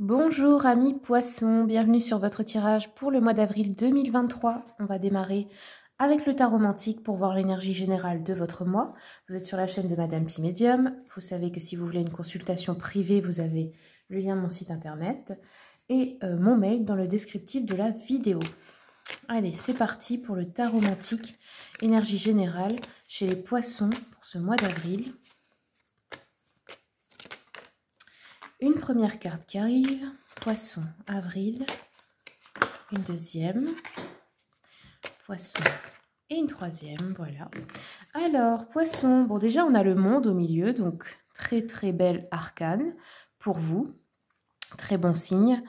Bonjour amis poissons, bienvenue sur votre tirage pour le mois d'avril 2023. On va démarrer avec le tarot romantique pour voir l'énergie générale de votre mois. Vous êtes sur la chaîne de Madame Pi Médium. Vous savez que si vous voulez une consultation privée, vous avez le lien de mon site internet et mon mail dans le descriptif de la vidéo. Allez, c'est parti pour le tarot romantique, énergie générale chez les poissons pour ce mois d'avril. Une première carte qui arrive, Poisson, avril, une deuxième, Poisson et une troisième, voilà. Alors, Poisson, bon déjà on a le monde au milieu, donc très très belle arcane pour vous, très bon signe.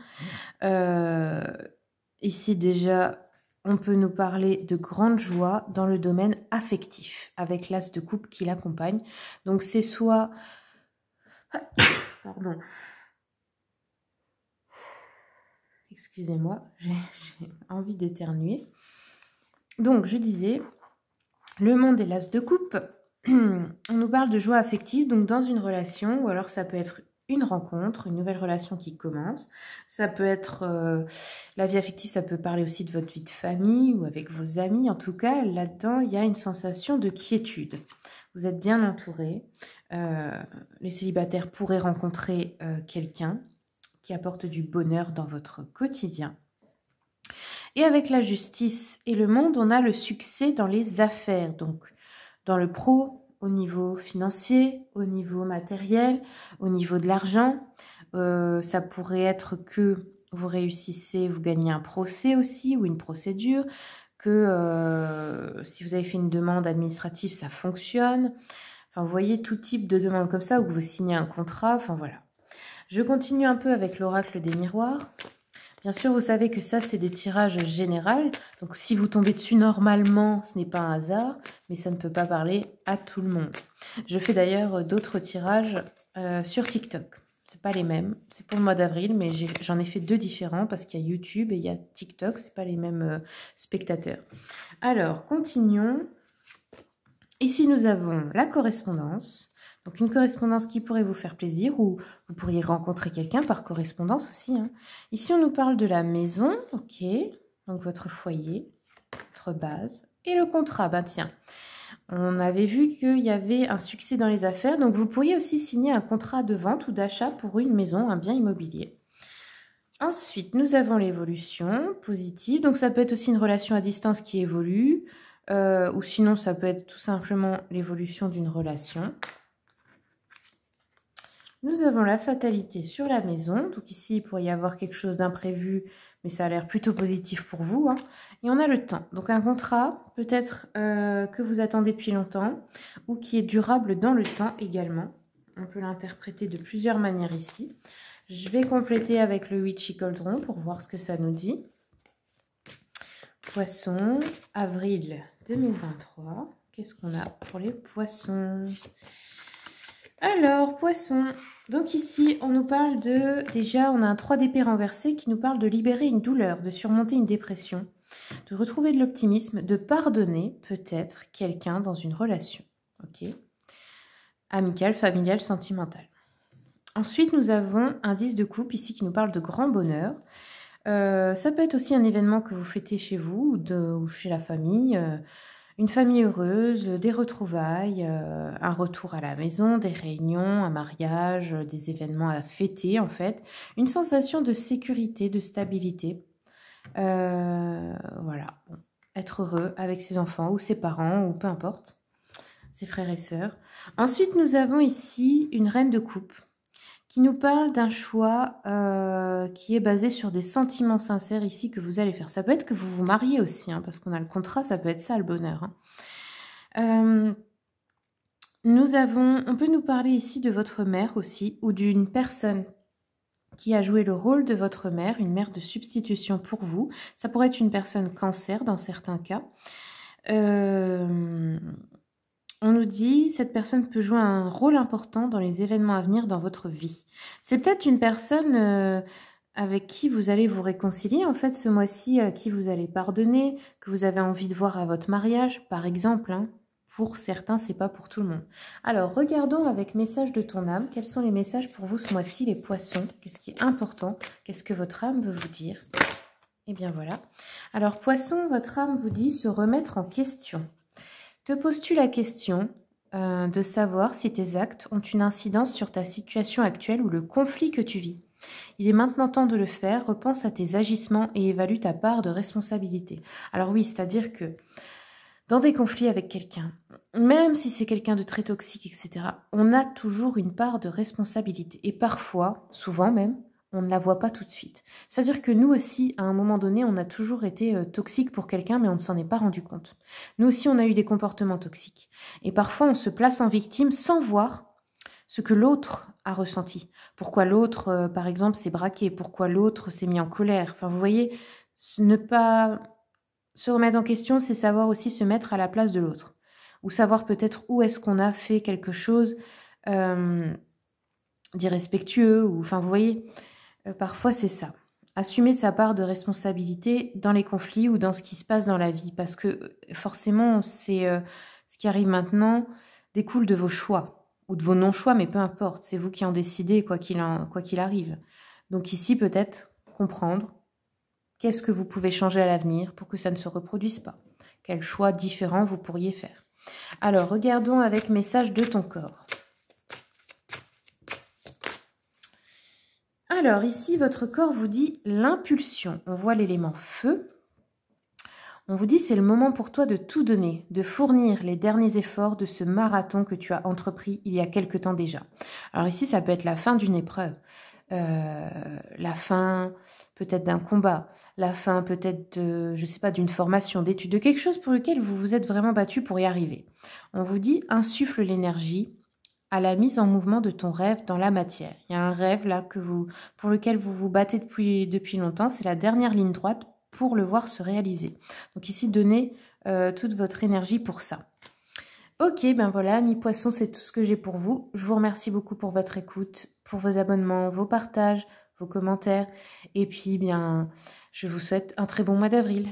Ici déjà, on peut nous parler de grande joie dans le domaine affectif, avec l'as de coupe qui l'accompagne. Donc c'est soit... Pardon. Excusez-moi, j'ai envie d'éternuer. Donc, je disais, le monde est l'as de coupe. On nous parle de joie affective, donc dans une relation, ou alors ça peut être une rencontre, une nouvelle relation qui commence. Ça peut être la vie affective, ça peut parler aussi de votre vie de famille ou avec vos amis. En tout cas, là-dedans, il y a une sensation de quiétude. Vous êtes bien entouré. Les célibataires pourraient rencontrer quelqu'un qui apporte du bonheur dans votre quotidien. Et avec la justice et le monde, on a le succès dans les affaires, donc dans le pro, au niveau financier, au niveau matériel, au niveau de l'argent. Ça pourrait être que vous réussissez, vous gagnez un procès aussi ou une procédure, que si vous avez fait une demande administrative, ça fonctionne. Enfin, vous voyez tout type de demande comme ça, ou que vous signez un contrat, enfin voilà. Je continue un peu avec l'oracle des miroirs. Bien sûr, vous savez que ça, c'est des tirages généraux. Donc, si vous tombez dessus normalement, ce n'est pas un hasard, mais ça ne peut pas parler à tout le monde. Je fais d'ailleurs d'autres tirages sur TikTok. Ce pas les mêmes. C'est pour le mois d'avril, mais j'en ai fait deux différents parce qu'il y a YouTube et il y a TikTok. Ce pas les mêmes spectateurs. Alors, continuons. Ici, nous avons la correspondance. Donc, une correspondance qui pourrait vous faire plaisir ou vous pourriez rencontrer quelqu'un par correspondance aussi. Hein. Ici, on nous parle de la maison, ok. Donc, votre foyer, votre base. Et le contrat, ben tiens, on avait vu qu'il y avait un succès dans les affaires. Donc, vous pourriez aussi signer un contrat de vente ou d'achat pour une maison, un bien immobilier. Ensuite, nous avons l'évolution positive. Donc, ça peut être aussi une relation à distance qui évolue. Ou sinon, ça peut être tout simplement l'évolution d'une relation. Nous avons la fatalité sur la maison. Donc ici, il pourrait y avoir quelque chose d'imprévu, mais ça a l'air plutôt positif pour vous. Hein. Et on a le temps. Donc un contrat, peut-être que vous attendez depuis longtemps, ou qui est durable dans le temps également. On peut l'interpréter de plusieurs manières ici. Je vais compléter avec le Witchy Cauldron pour voir ce que ça nous dit. Poisson, avril 2023. Qu'est-ce qu'on a pour les poissons ? Alors, poisson. Donc ici, on nous parle de... Déjà, on a un 3 d'épée renversé qui nous parle de libérer une douleur, de surmonter une dépression, de retrouver de l'optimisme, de pardonner peut-être quelqu'un dans une relation. Ok. Amicale, familiale, sentimentale. Ensuite, nous avons un 10 de coupe ici qui nous parle de grand bonheur. Ça peut être aussi un événement que vous fêtez chez vous ou chez la famille, une famille heureuse, des retrouvailles, un retour à la maison, des réunions, un mariage, des événements à fêter en fait, une sensation de sécurité, de stabilité. Voilà, bon. Être heureux avec ses enfants ou ses parents ou peu importe, ses frères et sœurs. Ensuite, nous avons ici une reine de coupe qui nous parle d'un choix qui est basé sur des sentiments sincères ici que vous allez faire. Ça peut être que vous vous mariez aussi, hein, parce qu'on a le contrat, ça peut être ça le bonheur. Hein. On peut nous parler ici de votre mère aussi, ou d'une personne qui a joué le rôle de votre mère, une mère de substitution pour vous. Ça pourrait être une personne cancer dans certains cas. On nous dit, cette personne peut jouer un rôle important dans les événements à venir dans votre vie. C'est peut-être une personne avec qui vous allez vous réconcilier, en fait, ce mois-ci, à qui vous allez pardonner, que vous avez envie de voir à votre mariage, par exemple. Hein. pour certains, c'est pas pour tout le monde. Alors, regardons avec message de ton âme. Quels sont les messages pour vous ce mois-ci, les poissons? Qu'est-ce qui est important? Qu'est-ce que votre âme veut vous dire? Eh bien, voilà. Alors, poisson, votre âme vous dit se remettre en question. Te poses-tu la question de savoir si tes actes ont une incidence sur ta situation actuelle ou le conflit que tu vis? Il est maintenant temps de le faire. Repense à tes agissements et évalue ta part de responsabilité. Alors oui, c'est-à-dire que dans des conflits avec quelqu'un, même si c'est quelqu'un de très toxique, etc., on a toujours une part de responsabilité. Et parfois, souvent même, on ne la voit pas tout de suite. C'est-à-dire que nous aussi, à un moment donné, on a toujours été toxique pour quelqu'un, mais on ne s'en est pas rendu compte. Nous aussi, on a eu des comportements toxiques. Et parfois, on se place en victime sans voir ce que l'autre a ressenti. Pourquoi l'autre, par exemple, s'est braqué, pourquoi l'autre s'est mis en colère. Enfin, vous voyez, ne pas se remettre en question, c'est savoir aussi se mettre à la place de l'autre. Ou savoir peut-être où est-ce qu'on a fait quelque chose d'irrespectueux. Ou, enfin, vous voyez, parfois c'est ça. Assumer sa part de responsabilité dans les conflits ou dans ce qui se passe dans la vie. Parce que forcément, c'est ce qui arrive maintenant découle de vos choix. Ou de vos non-choix, mais peu importe. C'est vous qui en décidez, quoi qu'il arrive. Donc ici, peut-être comprendre qu'est-ce que vous pouvez changer à l'avenir pour que ça ne se reproduise pas. Quels choix différents vous pourriez faire. Alors, regardons avec message de ton corps. Alors, ici, votre corps vous dit l'impulsion. On voit l'élément feu. On vous dit c'est le moment pour toi de tout donner, de fournir les derniers efforts de ce marathon que tu as entrepris il y a quelque temps déjà. Alors ici, ça peut être la fin d'une épreuve. La fin peut-être d'un combat, la fin peut-être de, je sais pas, d'une formation, d'études, de quelque chose pour lequel vous vous êtes vraiment battu pour y arriver. On vous dit insuffle l'énergie à la mise en mouvement de ton rêve dans la matière. Il y a un rêve là pour lequel vous vous battez depuis longtemps, c'est la dernière ligne droite pour le voir se réaliser. Donc ici, donnez toute votre énergie pour ça. Ok, ben voilà, mi poisson, c'est tout ce que j'ai pour vous. Je vous remercie beaucoup pour votre écoute, pour vos abonnements, vos partages, vos commentaires. Et puis, bien, je vous souhaite un très bon mois d'avril.